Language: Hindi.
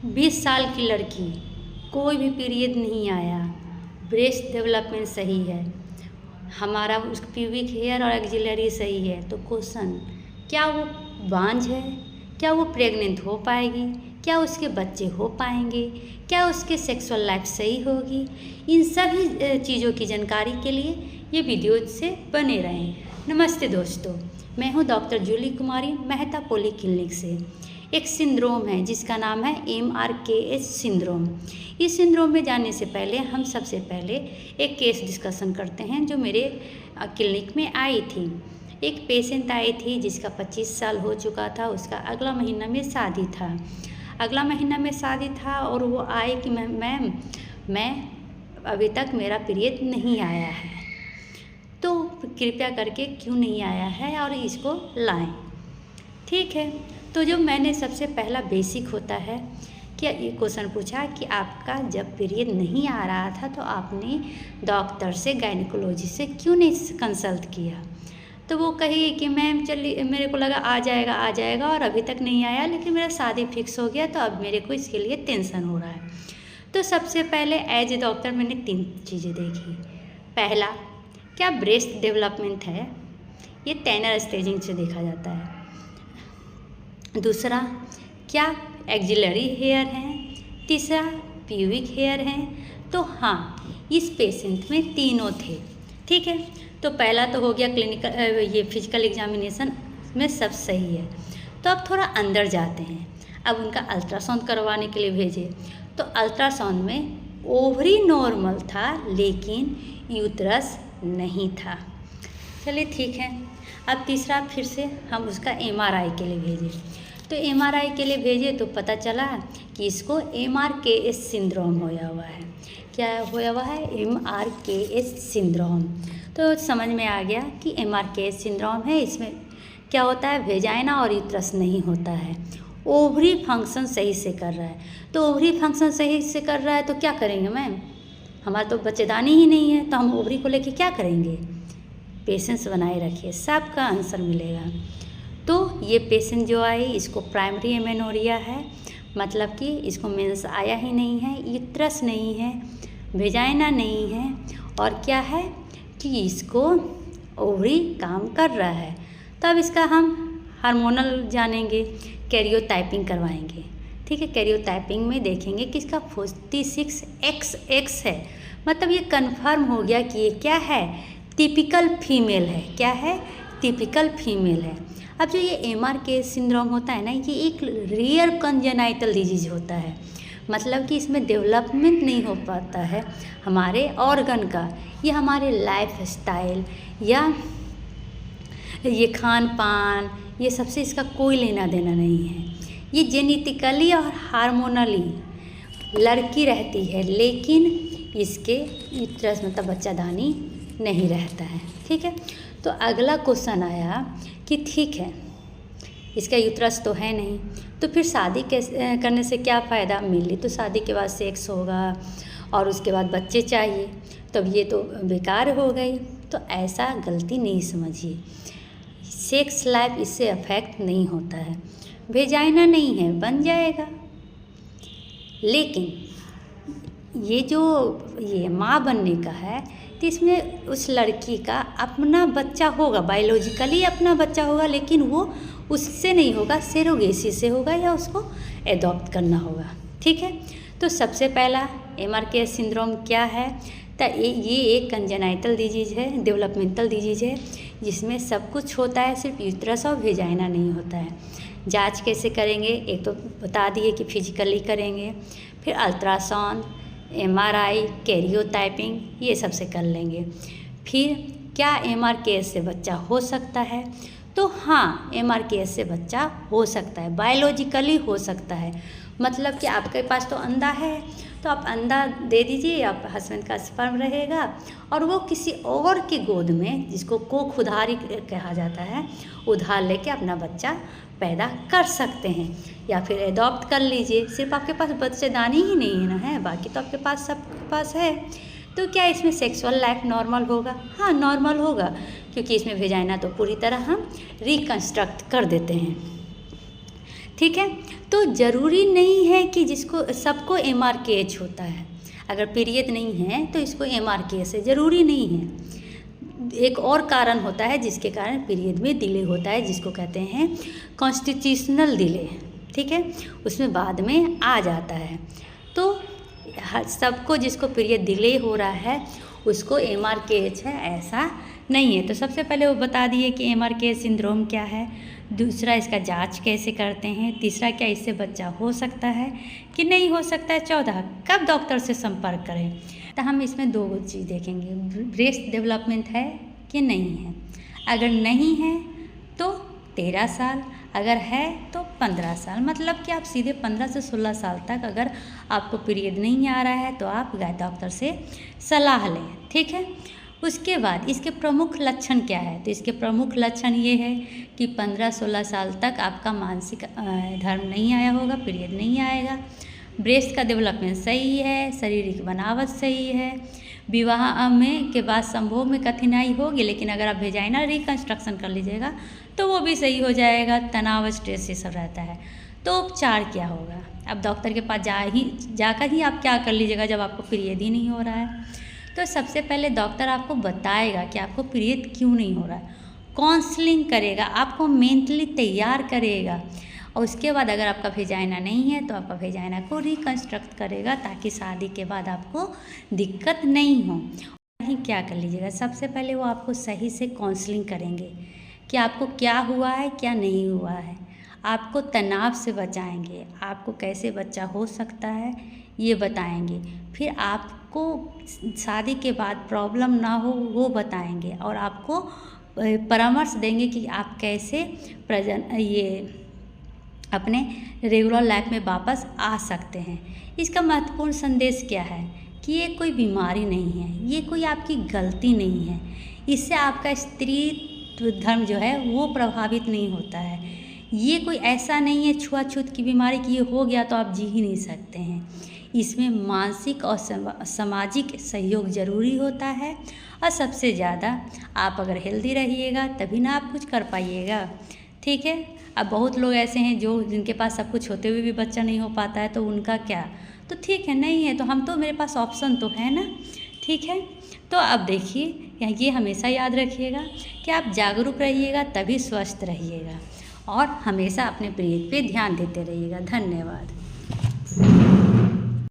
20 साल की लड़की, कोई भी पीरियड नहीं आया, ब्रेस्ट डेवलपमेंट सही है, हमारा उस प्यूबिक हेयर और एक्जिलरी सही है, तो क्वेश्चन, क्या वो बांझ है? क्या वो प्रेग्नेंट हो पाएगी? क्या उसके बच्चे हो पाएंगे? क्या उसके सेक्सुअल लाइफ सही होगी? इन सभी चीज़ों की जानकारी के लिए ये वीडियो से बने रहें। नमस्ते दोस्तों, मैं हूँ डॉक्टर जूली कुमारी, मेहता पॉली क्लिनिक से। एक सिंड्रोम है जिसका नाम है MRKS सिंड्रोम। इस सिंड्रोम में जाने से पहले हम सबसे पहले एक केस डिस्कशन करते हैं जो मेरे क्लिनिक में आई थी। एक पेशेंट आई थी जिसका 25 साल हो चुका था, उसका अगला महीना में शादी था और वो आए कि मैम मैं अभी तक मेरा पीरियड नहीं आया है, तो कृपया करके क्यों नहीं आया है और इसको लाएं। ठीक है, तो जो मैंने सबसे पहला बेसिक होता है कि ये क्वेश्चन पूछा कि आपका जब पीरियड नहीं आ रहा था तो आपने डॉक्टर से, गायनिकोलॉजी से क्यों नहीं कंसल्ट किया? तो वो कही कि मैम चलिए, मेरे को लगा आ जाएगा और अभी तक नहीं आया, लेकिन मेरा शादी फिक्स हो गया तो अब मेरे को इसके लिए टेंशन हो रहा है। तो सबसे पहले एज ए डॉक्टर मैंने 3 चीज़ें देखी। पहला, क्या ब्रेस्ट डेवलपमेंट है? ये टेनर स्टेजिंग से देखा जाता है। दूसरा, क्या एक्जिलरी हेयर हैं? तीसरा, प्यूबिक हेयर हैं। तो हाँ, इस पेशेंट में तीनों थे। ठीक है, तो पहला तो हो गया क्लिनिकल, ये फिजिकल एग्जामिनेशन में सब सही है। तो अब थोड़ा अंदर जाते हैं। अब उनका अल्ट्रासाउंड करवाने के लिए भेजे, तो अल्ट्रासाउंड में ओवरी नॉर्मल था लेकिन यूट्रस नहीं था। चलिए ठीक है। अब तीसरा फिर से हम उसका MRI के लिए भेजे, तो MRI के लिए भेजे तो पता चला कि इसको MRKS सिंड्रोम होया हुआ है। क्या होया हुआ है? MRKS syndrome. तो समझ में आ गया कि MRKS सिंड्रोम है। इसमें क्या होता है? वेजाइना और यूट्रस नहीं होता है, ओवरी फंक्शन सही से कर रहा है। तो ओवरी फंक्शन सही से कर रहा है तो क्या करेंगे मैम? हमारा तो बच्चेदानी ही नहीं है, तो हम ओवरी को लेके क्या करेंगे? पेशेंस बनाए रखिए, सबका आंसर मिलेगा। तो ये पेशेंट जो आई, इसको प्राइमरी एमेनोरिया है, मतलब कि इसको मेंस आया ही नहीं है, यूट्रस नहीं है, वेजाइना नहीं है, और क्या है कि इसको ओवरी काम कर रहा है। तो अब इसका हम हार्मोनल जानेंगे, कैरियोटाइपिंग करवाएंगे। ठीक है, कैरियोटाइपिंग में देखेंगे कि इसका 46XX है, मतलब ये कंफर्म हो गया कि ये क्या है? टिपिकल फीमेल है। क्या है? टिपिकल फीमेल है। अब जो ये MRKS सिंड्रोम होता है ना, ये एक रेयर कंजेनाइटल डिजीज होता है, मतलब कि इसमें डेवलपमेंट नहीं हो पाता है हमारे ऑर्गन का। ये हमारे लाइफ स्टाइल या ये खान पान, ये सबसे इसका कोई लेना देना नहीं है। ये जेनेटिकली और हार्मोनली लड़की रहती है, लेकिन इसके यूट्रस मतलब बच्चादानी नहीं रहता है। ठीक है, तो अगला क्वेश्चन आया कि ठीक है, इसका यूट्रस तो है नहीं, तो फिर शादी कैसे करने से क्या फ़ायदा? मिली तो शादी के बाद सेक्स होगा और उसके बाद बच्चे चाहिए, तब ये तो बेकार हो गई। तो ऐसा गलती नहीं समझिए, सेक्स लाइफ इससे अफेक्ट नहीं होता है। वेजाइना नहीं है, बन जाएगा, लेकिन ये माँ बनने का है, तो इसमें उस लड़की का अपना बच्चा होगा, बायोलॉजिकली अपना बच्चा होगा, लेकिन वो उससे नहीं होगा, सेरोगेसी से होगा या उसको एडॉप्ट करना होगा। ठीक है, तो सबसे पहला MRKS सिंड्रोम क्या है? तो ये एक कंजेनाइटल डिजीज है, डेवलपमेंटल डिजीज है, जिसमें सब कुछ होता है, सिर्फ यूट्रस और वेजाइना नहीं होता है। जांच कैसे करेंगे? एक तो बता दिए कि फिजिकली करेंगे, फिर अल्ट्रासाउंड, MRI, कैरियोटाइपिंग, ये सबसे कर लेंगे। फिर क्या MRKS से बच्चा हो सकता है? तो हाँ, MRKS से बच्चा हो सकता है, बायोलॉजिकली हो सकता है। मतलब कि आपके पास तो अंडा है, तो आप अंडा दे दीजिए, आप हस्बैंड का स्पर्म रहेगा और वो किसी और की गोद में, जिसको कोख उधारी कहा जाता है, उधार लेके अपना बच्चा पैदा कर सकते हैं, या फिर एडॉप्ट कर लीजिए। सिर्फ आपके पास बच्चेदानी ही नहीं है ना है, बाकी तो आपके पास सबके पास है। तो क्या इसमें सेक्सुअल लाइफ नॉर्मल होगा? हाँ, नॉर्मल होगा, क्योंकि इसमें वेजाइना तो पूरी तरह हम रिकंस्ट्रक्ट कर देते हैं। ठीक है। तो ज़रूरी नहीं है कि जिसको सबको MRKH होता है। अगर पीरियड नहीं है तो इसको MRKH है, ज़रूरी नहीं है। एक और कारण होता है जिसके कारण पीरियड में डिले होता है, जिसको कहते हैं कॉन्स्टिट्यूशनल डिले, ठीक है, उसमें बाद में आ जाता है। तो सबको जिसको पीरियड डिले हो रहा है उसको MRKH है, ऐसा नहीं है। तो सबसे पहले वो बता दिए कि MRKH सिंड्रोम क्या है, दूसरा इसका जांच कैसे करते हैं, तीसरा क्या इससे बच्चा हो सकता है कि नहीं हो सकता है, चौथा कब डॉक्टर से संपर्क करें। तो हम इसमें दो चीज़ देखेंगे, ब्रेस्ट डेवलपमेंट है कि नहीं है। अगर नहीं है तो 13 साल, अगर है तो 15 साल, मतलब कि आप सीधे 15 से 16 साल तक अगर आपको पीरियड नहीं आ रहा है तो आप डॉक्टर से सलाह लें, ठीक है। उसके बाद इसके प्रमुख लक्षण क्या है, तो इसके प्रमुख लक्षण ये है कि 15-16 साल तक आपका मासिक धर्म नहीं आया होगा, पीरियड नहीं आएगा, ब्रेस्ट का डेवलपमेंट सही है, शारीरिक बनावट सही है, विवाह में के बाद संभोग में कठिनाई होगी, लेकिन अगर आप वेजाइनल रिकंस्ट्रक्शन कर लीजिएगा तो वो भी सही हो जाएगा, तनाव स्ट्रेस ये सब रहता है। तो उपचार क्या होगा, अब डॉक्टर के पास जाकर ही आप क्या कर लीजिएगा जब आपको पीरियड ही नहीं हो रहा है। तो सबसे पहले डॉक्टर आपको बताएगा कि आपको पीरियड क्यों नहीं हो रहा है, काउंसलिंग करेगा, आपको मेंटली तैयार करेगा, और उसके बाद अगर आपका वेजाइना नहीं है तो आपका वेजाइना को रिकंस्ट्रक्ट करेगा ताकि शादी के बाद आपको दिक्कत नहीं हो। नहीं क्या कर लीजिएगा, सबसे पहले वो आपको सही से काउंसलिंग करेंगे कि आपको क्या हुआ है क्या नहीं हुआ है, आपको तनाव से बचाएंगे, आपको कैसे बच्चा हो सकता है ये बताएंगे, फिर आपको शादी के बाद प्रॉब्लम ना हो वो बताएंगे, और आपको परामर्श देंगे कि आप कैसे अपने रेगुलर लाइफ में वापस आ सकते हैं। इसका महत्वपूर्ण संदेश क्या है कि ये कोई बीमारी नहीं है, ये कोई आपकी गलती नहीं है, इससे आपका स्त्री धर्म जो है वो प्रभावित नहीं होता है। ये कोई ऐसा नहीं है छुआछूत की बीमारी कि ये हो गया तो आप जी ही नहीं सकते हैं। इसमें मानसिक और सामाजिक सहयोग ज़रूरी होता है, और सबसे ज़्यादा आप अगर हेल्दी रहिएगा तभी ना आप कुछ कर पाइएगा, ठीक है। अब बहुत लोग ऐसे हैं जो जिनके पास सब कुछ होते हुए भी बच्चा नहीं हो पाता है, तो उनका क्या, तो ठीक है नहीं है तो हम तो मेरे पास ऑप्शन तो है ना, ठीक है। तो अब देखिए ये हमेशा याद रखिएगा कि आप जागरूक रहिएगा तभी स्वस्थ रहिएगा, और हमेशा अपने पीरियड पे ध्यान देते रहिएगा। धन्यवाद।